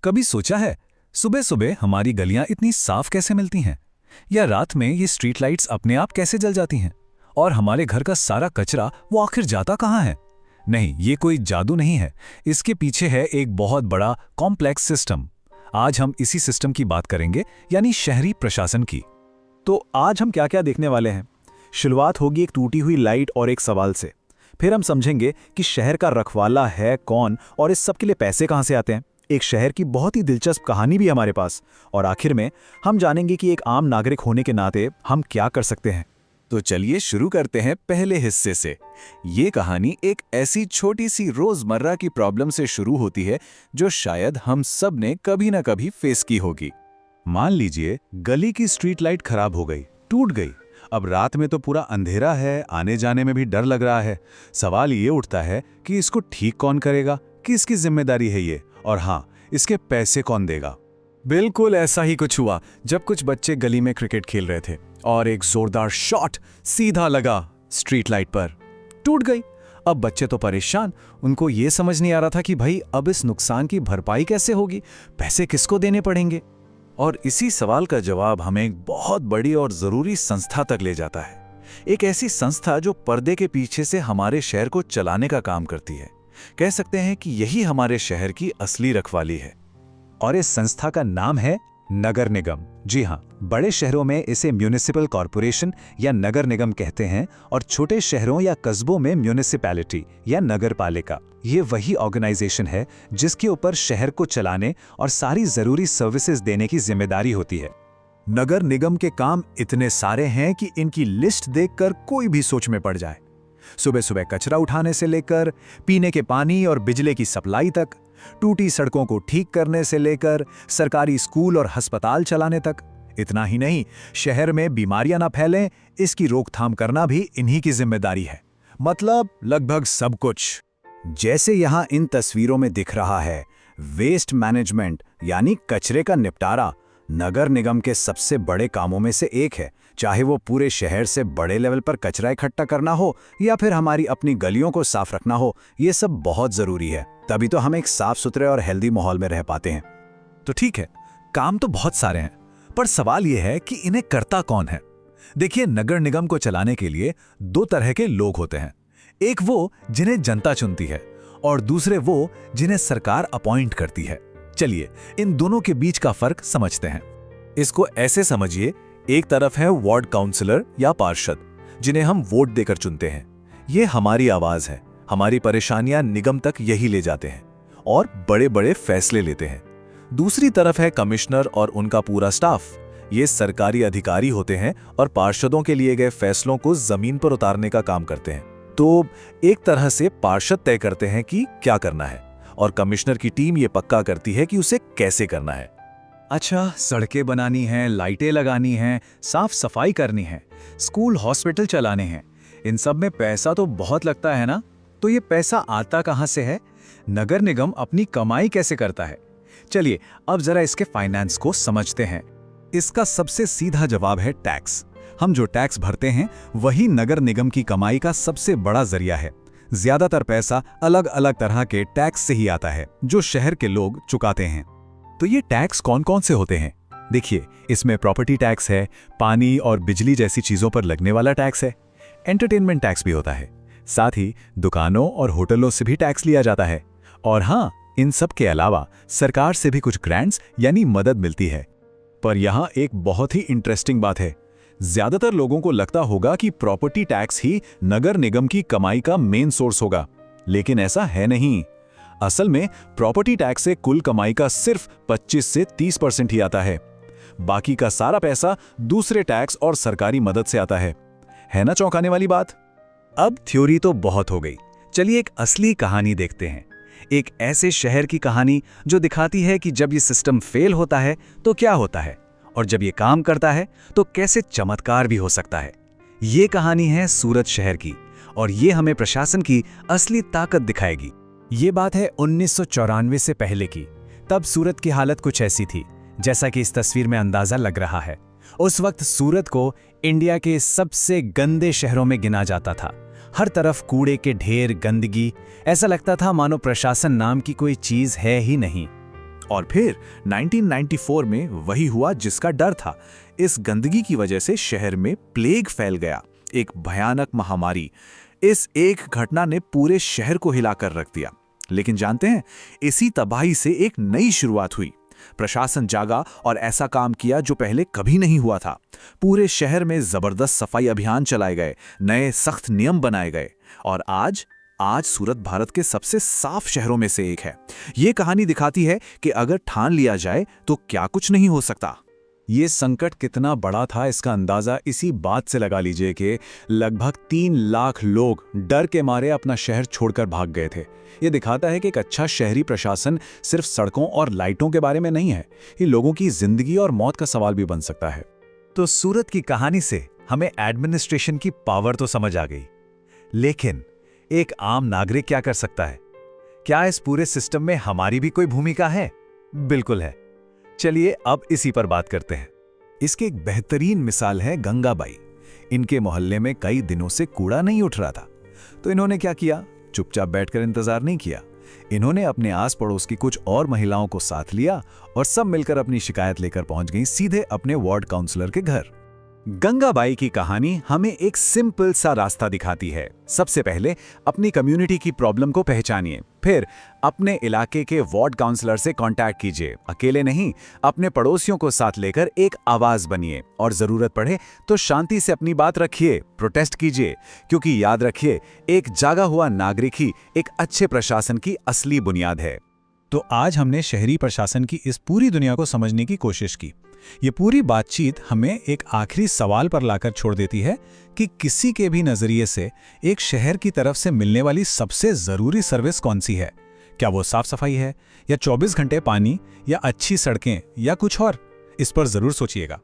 कभी सोचा है सुबह सुबह हमारी गलियां इतनी साफ कैसे मिलती हैं? या रात में ये स्ट्रीट लाइट्स अपने आप कैसे जल जाती हैं? और हमारे घर का सारा कचरा वो आखिर जाता कहाँ है? नहीं, ये कोई जादू नहीं है। इसके पीछे है एक बहुत बड़ा कॉम्प्लेक्स सिस्टम। आज हम इसी सिस्टम की बात करेंगे, यानी शहरी प्रशासन की। तो आज हम क्या क्या देखने वाले हैं? शुरुआत होगी एक टूटी हुई लाइट और एक सवाल से। फिर हम समझेंगे कि शहर का रखवाला है कौन और इस सब के लिए पैसे कहाँ से आते हैं। एक शहर की बहुत ही दिलचस्प कहानी भी है हमारे पास। और आखिर में हम जानेंगे कि एक आम नागरिक होने के नाते हम क्या कर सकते हैं। तो चलिए शुरू करते हैं पहले हिस्से से। ये कहानी एक ऐसी छोटी सी रोजमर्रा की प्रॉब्लम से शुरू होती है जो शायद हम सब ने कभी ना कभी फेस की होगी। मान लीजिए गली की स्ट्रीट लाइट खराब हो गई, टूट गई। अब रात में तो पूरा अंधेरा है, आने जाने में भी डर लग रहा है। सवाल ये उठता है कि इसको ठीक कौन करेगा, किसकी जिम्मेदारी है ये, और हाँ, इसके पैसे कौन देगा। बिल्कुल ऐसा ही कुछ हुआ जब कुछ बच्चे गली में क्रिकेट खेल रहे थे और एक जोरदार शॉट सीधा लगा स्ट्रीट लाइट पर, टूट गई। अब बच्चे तो परेशान, उनको ये समझ नहीं आ रहा था कि भाई अब इस नुकसान की भरपाई कैसे होगी, पैसे किसको देने पड़ेंगे। और इसी सवाल का जवाब हमें एक बहुत बड़ी और जरूरी संस्था तक ले जाता है। एक ऐसी संस्था जो पर्दे के पीछे से हमारे शहर को चलाने का काम करती है। कह सकते हैं कि यही हमारे शहर की असली रखवाली है। और इस संस्था का नाम है नगर निगम। जी हाँ, बड़े शहरों में इसे म्यूनिसिपल कॉरपोरेशन या नगर निगम कहते हैं और छोटे शहरों या कस्बों में म्यूनिसिपैलिटी या नगर पालिका। ये वही ऑर्गेनाइजेशन है जिसके ऊपर शहर को चलाने और सारी जरूरी सर्विसेज देने की जिम्मेदारी होती है। नगर निगम के काम इतने सारे हैं कि इनकी लिस्ट देखकर कोई भी सोच में पड़ जाए। सुबह सुबह कचरा उठाने से लेकर पीने के पानी और बिजली की सप्लाई तक, टूटी सड़कों को ठीक करने से लेकर सरकारी स्कूल और अस्पताल चलाने तक। इतना ही नहीं, शहर में बीमारियां ना फैलें, इसकी रोकथाम करना भी इन्हीं की जिम्मेदारी है। मतलब लगभग सब कुछ। जैसे यहां इन तस्वीरों में दिख रहा है, वेस्ट मैनेजमेंट यानी कचरे का निपटारा नगर निगम के सबसे बड़े कामों में से एक है। चाहे वो पूरे शहर से बड़े लेवल पर कचरा इकट्ठा करना हो या फिर हमारी अपनी गलियों को साफ रखना हो, ये सब बहुत जरूरी है। तभी तो हम एक साफ सुथरे और हेल्दी माहौल में रह पाते हैं। तो ठीक है, काम तो बहुत सारे हैं, पर सवाल यह है कि इन्हें करता कौन है। देखिए, नगर निगम को चलाने के लिए दो तरह के लोग होते हैं। एक वो जिन्हें जनता चुनती है और दूसरे वो जिन्हें सरकार अपॉइंट करती है। चलिए इन दोनों के बीच का फर्क समझते हैं। इसको ऐसे समझिए, एक तरफ है वार्ड काउंसलर या पार्षद, जिन्हें हम वोट देकर चुनते हैं। ये हमारी आवाज है, हमारी परेशानियां निगम तक यही ले जाते हैं और बड़े बड़े फैसले लेते हैं। दूसरी तरफ है कमिश्नर और उनका पूरा स्टाफ। ये सरकारी अधिकारी होते हैं और पार्षदों के लिए गए फैसलों को जमीन पर उतारने का काम करते हैं। तो एक तरह से पार्षद तय करते हैं कि क्या करना है और कमिश्नर की टीम ये पक्का करती है कि उसे कैसे करना है। अच्छा, सड़कें बनानी हैं, लाइटें लगानी हैं, साफ सफाई करनी है, स्कूल हॉस्पिटल चलाने हैं, इन सब में पैसा तो बहुत लगता है ना। तो ये पैसा आता कहाँ से है? नगर निगम अपनी कमाई कैसे करता है? चलिए अब जरा इसके फाइनेंस को समझते हैं। इसका सबसे सीधा जवाब है टैक्स। हम जो टैक्स भरते हैं वही नगर निगम की कमाई का सबसे बड़ा जरिया है। ज्यादातर पैसा अलग अलग तरह के टैक्स से ही आता है जो शहर के लोग चुकाते हैं। तो ये टैक्स कौन कौन से होते हैं? देखिए, इसमें प्रॉपर्टी टैक्स है, पानी और बिजली जैसी चीजों पर लगने वाला टैक्स है, एंटरटेनमेंट टैक्स भी होता है, साथ ही दुकानों और होटलों से भी टैक्स लिया जाता है। और हाँ, इन सब के अलावा सरकार से भी कुछ ग्रांट्स यानी मदद मिलती है। पर यहाँ एक बहुत ही इंटरेस्टिंग बात है। ज्यादातर लोगों को लगता होगा कि प्रॉपर्टी टैक्स ही नगर निगम की कमाई का मेन सोर्स होगा, लेकिन ऐसा है नहीं। असल में प्रॉपर्टी टैक्स से कुल कमाई का सिर्फ 25 से 30% ही आता है। बाकी का सारा पैसा दूसरे टैक्स और सरकारी मदद से आता है ना चौंकाने वाली बात? अब थ्योरी तो बहुत हो गई, चलिए एक असली कहानी देखते हैं। एक ऐसे शहर की कहानी जो दिखाती है कि जब ये सिस्टम फेल होता है तो क्या होता है, और जब ये काम करता है तो कैसे चमत्कार भी हो सकता है। ये कहानी है सूरत शहर की और ये हमें प्रशासन की असली ताकत दिखाएगी। ये बात है 1994 से पहले की। तब सूरत की हालत कुछ ऐसी थी जैसा कि इस तस्वीर में अंदाजा लग रहा है। उस वक्त सूरत को इंडिया के सबसे गंदे शहरों में गिना जाता था। हर तरफ कूड़े के ढेर, गंदगी, ऐसा लगता था मानो प्रशासन नाम की कोई चीज है ही नहीं। और फिर 1994 में वही हुआ जिसका डर था। इस गंदगी की वजह से शहर में प्लेग फैल गया, एक भयानक महामारी। इस एक घटना ने पूरे शहर को हिलाकर रख दिया। लेकिन जानते हैं, इसी तबाही से एक नई शुरुआत हुई। प्रशासन जागा और ऐसा काम किया जो पहले कभी नहीं हुआ था। पूरे शहर में जबरदस्त सफाई अभियान चलाए गए, नए सख्त नियम बनाए गए और आज सूरत भारत के सबसे साफ शहरों में से एक है। ये कहानी दिखाती है कि अगर ठान लिया जाए तो क्या कुछ नहीं हो सकता। ये संकट कितना बड़ा था इसका अंदाजा इसी बात से लगा लीजिए कि लगभग 3 लाख लोग डर के मारे अपना शहर छोड़कर भाग गए थे। ये दिखाता है कि एक अच्छा शहरी प्रशासन सिर्फ सड़कों और लाइटों के बारे में नहीं है, ये लोगों की जिंदगी और मौत का सवाल भी बन सकता है। तो सूरत की कहानी से हमें एडमिनिस्ट्रेशन की पावर तो समझ आ गई, लेकिन एक आम नागरिक क्या कर सकता है? क्या इस पूरे सिस्टम में हमारी भी कोई भूमिका है? बिल्कुल है। चलिए अब इसी पर बात करते हैं। इसकी एक बेहतरीन मिसाल है गंगाबाई। इनके मोहल्ले में कई दिनों से कूड़ा नहीं उठ रहा था, तो इन्होंने क्या किया? चुपचाप बैठकर इंतजार नहीं किया। इन्होंने अपने आस पड़ोस की कुछ और महिलाओं को साथ लिया और सब मिलकर अपनी शिकायत लेकर पहुंच गईं सीधे अपने वार्ड काउंसलर के घर। गंगाबाई की कहानी हमें एक सिंपल सा रास्ता दिखाती है। सबसे पहले अपनी कम्युनिटी की प्रॉब्लम को पहचानिए, फिर अपने इलाके के वार्ड काउंसलर से कांटेक्ट कीजिए। अकेले नहीं, अपने पड़ोसियों को साथ लेकर एक आवाज बनिए और जरूरत पड़े तो शांति से अपनी बात रखिए, प्रोटेस्ट कीजिए, क्योंकि याद रखिए, एक जागा हुआ नागरिक ही एक अच्छे प्रशासन की असली बुनियाद है। तो आज हमने शहरी प्रशासन की इस पूरी दुनिया को समझने की कोशिश की। ये पूरी बातचीत हमें एक आखिरी सवाल पर लाकर छोड़ देती है कि किसी के भी नजरिए से एक शहर की तरफ से मिलने वाली सबसे जरूरी सर्विस कौन सी है? क्या वो साफ सफाई है, या 24 घंटे पानी, या अच्छी सड़कें, या कुछ और? इस पर जरूर सोचिएगा।